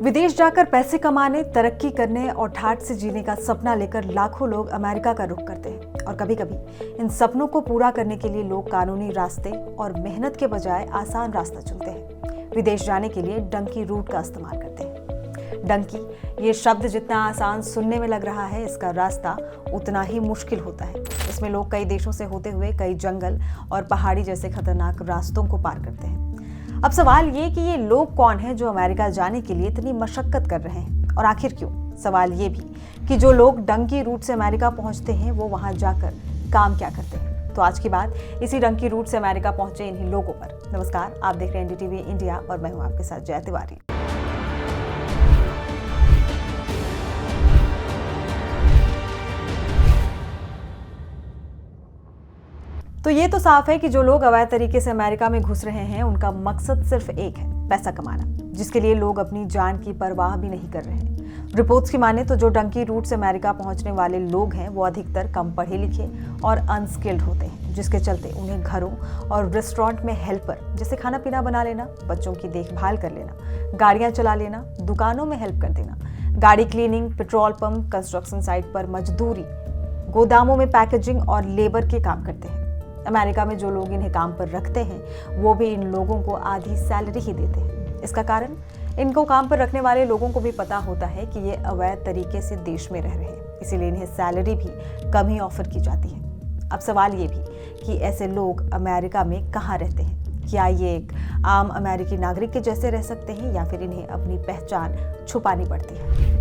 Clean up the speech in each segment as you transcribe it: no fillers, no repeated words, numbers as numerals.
विदेश जाकर पैसे कमाने, तरक्की करने और ठाठ से जीने का सपना लेकर लाखों लोग अमेरिका का रुख करते हैं। और कभी कभी इन सपनों को पूरा करने के लिए लोग कानूनी रास्ते और मेहनत के बजाय आसान रास्ता चुनते हैं। विदेश जाने के लिए डंकी रूट का इस्तेमाल करते हैं। डंकी ये शब्द जितना आसान सुनने में लग रहा है, इसका रास्ता उतना ही मुश्किल होता है। इसमें लोग कई देशों से होते हुए कई जंगल और पहाड़ी जैसे खतरनाक रास्तों को पार करते हैं। अब सवाल ये कि ये लोग कौन हैं जो अमेरिका जाने के लिए इतनी मशक्कत कर रहे हैं, और आखिर क्यों? सवाल ये भी कि जो लोग डंकी रूट से अमेरिका पहुंचते हैं वो वहां जाकर काम क्या करते हैं। तो आज की बात इसी डंकी रूट से अमेरिका पहुंचे इन्हीं लोगों पर। नमस्कार, आप देख रहे हैं एनडीटीवी इंडिया और मैं हूं आपके साथ जय तिवारी। तो ये तो साफ है कि जो लोग अवैध तरीके से अमेरिका में घुस रहे हैं उनका मकसद सिर्फ एक है, पैसा कमाना, जिसके लिए लोग अपनी जान की परवाह भी नहीं कर रहे हैं। रिपोर्ट्स की माने तो जो डंकी रूट से अमेरिका पहुंचने वाले लोग हैं वो अधिकतर कम पढ़े लिखे और अनस्किल्ड होते हैं, जिसके चलते उन्हें घरों और रेस्टोरेंट में हेल्पर जैसे खाना पीना बना लेना, बच्चों की देखभाल कर लेना, गाड़ियां चला लेना, दुकानों में हेल्प कर देना, गाड़ी cleaning, petrol pump, construction site पर मजदूरी, गोदामों में पैकेजिंग और लेबर के काम करते हैं। अमेरिका में जो लोग इन्हें काम पर रखते हैं वो भी इन लोगों को आधी सैलरी ही देते हैं। इसका कारण इनको काम पर रखने वाले लोगों को भी पता होता है कि ये अवैध तरीके से देश में रह रहे हैं, इसीलिए इन्हें सैलरी भी कम ही ऑफर की जाती है। अब सवाल ये भी कि ऐसे लोग अमेरिका में कहाँ रहते हैं? क्या ये एक आम अमेरिकी नागरिक के जैसे रह सकते हैं या फिर इन्हें अपनी पहचान छुपानी पड़ती है?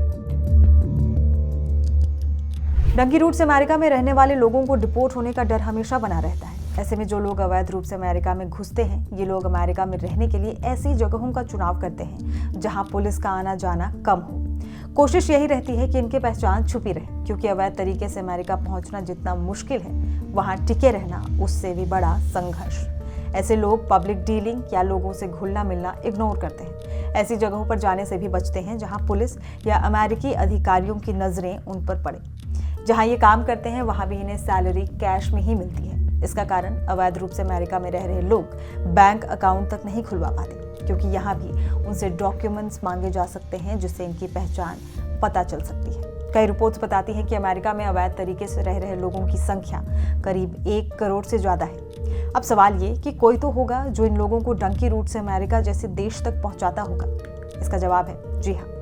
डंकी रूट से अमेरिका में रहने वाले लोगों को डिपोर्ट होने का डर हमेशा बना रहता है। ऐसे में जो लोग अवैध रूप से अमेरिका में घुसते हैं, ये लोग अमेरिका में रहने के लिए ऐसी जगहों का चुनाव करते हैं जहां पुलिस का आना जाना कम हो। कोशिश यही रहती है कि इनकी पहचान छुपी रहे, क्योंकि अवैध तरीके से अमेरिका पहुंचना जितना मुश्किल है, वहां टिके रहना उससे भी बड़ा संघर्ष। ऐसे लोग पब्लिक डीलिंग या लोगों से घुलना मिलना इग्नोर करते हैं। ऐसी जगहों पर जाने से भी बचते हैं जहां पुलिस या अमेरिकी अधिकारियों की नजरें उन पर पड़े। जहां ये काम करते हैं वहां भी इन्हें सैलरी कैश में ही मिलती है। इसका कारण अवैध रूप से अमेरिका में रह रहे लोग बैंक अकाउंट तक नहीं खुलवा पाते, क्योंकि यहाँ भी उनसे डॉक्यूमेंट्स मांगे जा सकते हैं जिससे इनकी पहचान पता चल सकती है। कई रिपोर्ट्स बताती हैं कि अमेरिका में अवैध तरीके से रह रहे लोगों की संख्या करीब 1 करोड़ से ज्यादा है। अब सवाल ये कि कोई तो होगा जो इन लोगों को डंकी रूट से अमेरिका जैसे देश तक पहुंचाता होगा। इसका जवाब है जी हाँ।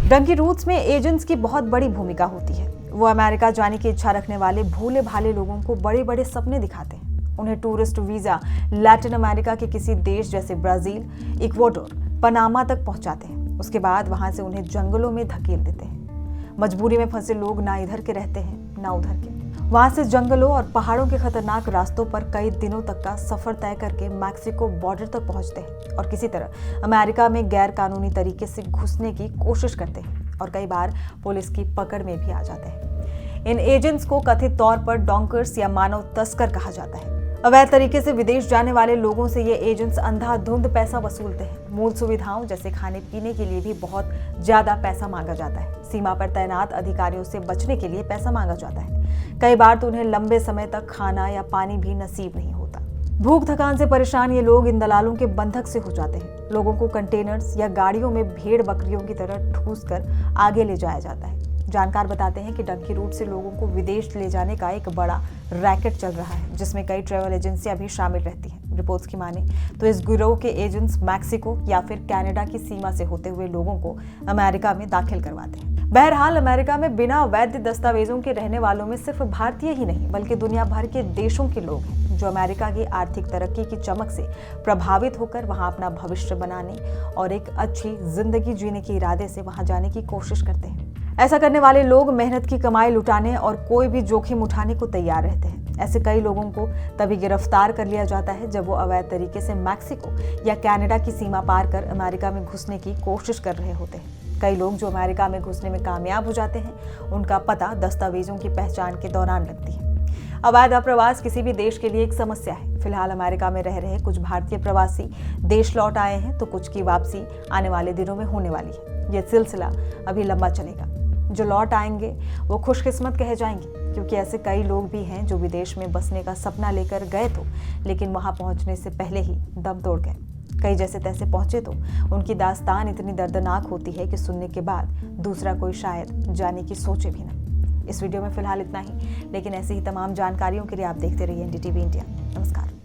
डंकी रूट्स में एजेंट्स की बहुत बड़ी भूमिका होती है। वो अमेरिका जाने की इच्छा रखने वाले भोले भाले लोगों को बड़े बड़े सपने दिखाते हैं। उन्हें टूरिस्ट वीजा लैटिन अमेरिका के किसी देश जैसे ब्राजील, इक्वाडोर, पनामा तक पहुंचाते हैं। उसके बाद वहां से उन्हें जंगलों में धकेल देते हैं। मजबूरी में फंसे लोग ना इधर के रहते हैं ना उधर के। वहां से जंगलों और पहाड़ों के खतरनाक रास्तों पर कई दिनों तक का सफर तय करके मैक्सिको बॉर्डर तक पहुंचते हैं और किसी तरह अमेरिका में गैर कानूनी तरीके से घुसने की कोशिश करते हैं और कई बार पुलिस की पकड़ में भी आ जाते हैं। इन एजेंट्स को कथित तौर पर डॉन्कर्स या मानव तस्कर कहा जाता है। अवैध तरीके से विदेश जाने वाले लोगों से ये एजेंट्स अंधाधुंध पैसा वसूलते हैं। मूल सुविधाओं जैसे खाने पीने के लिए भी बहुत ज्यादा पैसा मांगा जाता है। सीमा पर तैनात अधिकारियों से बचने के लिए पैसा मांगा जाता है। कई बार तो उन्हें लंबे समय तक खाना या पानी भी नसीब नहीं होता। भूख थकान से परेशान ये लोग इन दलालों के बंधक से हो जाते हैं। लोगों को कंटेनर्स या गाड़ियों में भेड़ बकरियों की तरह ठूस कर आगे ले जाया जाता है। जानकार बताते हैं कि डंकी रूट से लोगों को विदेश ले जाने का एक बड़ा रैकेट चल रहा है, जिसमें कई ट्रैवल एजेंसियां भी शामिल रहती हैं। रिपोर्ट्स की माने तो इस गिरोह के एजेंट्स मैक्सिको या फिर कनाडा की सीमा से होते हुए लोगों को अमेरिका में दाखिल करवाते हैं। बहरहाल अमेरिका में बिना वैध दस्तावेजों के रहने वालों में सिर्फ भारतीय ही नहीं बल्कि दुनिया भर के देशों के लोग हैं जो अमेरिका की आर्थिक तरक्की की चमक से प्रभावित होकर वहां अपना भविष्य बनाने और एक अच्छी जिंदगी जीने के इरादे से वहां जाने की कोशिश करते हैं। ऐसा करने वाले लोग मेहनत की कमाई लुटाने और कोई भी जोखिम उठाने को तैयार रहते हैं। ऐसे कई लोगों को तभी गिरफ्तार कर लिया जाता है जब वो अवैध तरीके से मैक्सिको या कनाडा की सीमा पार कर अमेरिका में घुसने की कोशिश कर रहे होते हैं। कई लोग जो अमेरिका में घुसने में कामयाब हो जाते हैं उनका पता दस्तावेजों की पहचान के दौरान लगती है। अवैध अप्रवास किसी भी देश के लिए एक समस्या है। फिलहाल अमेरिका में रह रहे कुछ भारतीय प्रवासी देश लौट आए हैं तो कुछ की वापसी आने वाले दिनों में होने वाली है। यह सिलसिला अभी लंबा चलेगा। जो लौट आएंगे वो खुशकिस्मत कहे जाएंगे, क्योंकि ऐसे कई लोग भी हैं जो विदेश में बसने का सपना लेकर गए तो लेकिन वहां पहुंचने से पहले ही दम तोड़ गए। कई जैसे तैसे पहुंचे तो उनकी दास्तान इतनी दर्दनाक होती है कि सुनने के बाद दूसरा कोई शायद जाने की सोचे भी ना। इस वीडियो में फिलहाल इतना ही, लेकिन ऐसी ही तमाम जानकारियों के लिए आप देखते रहिए NDTV इंडिया। नमस्कार।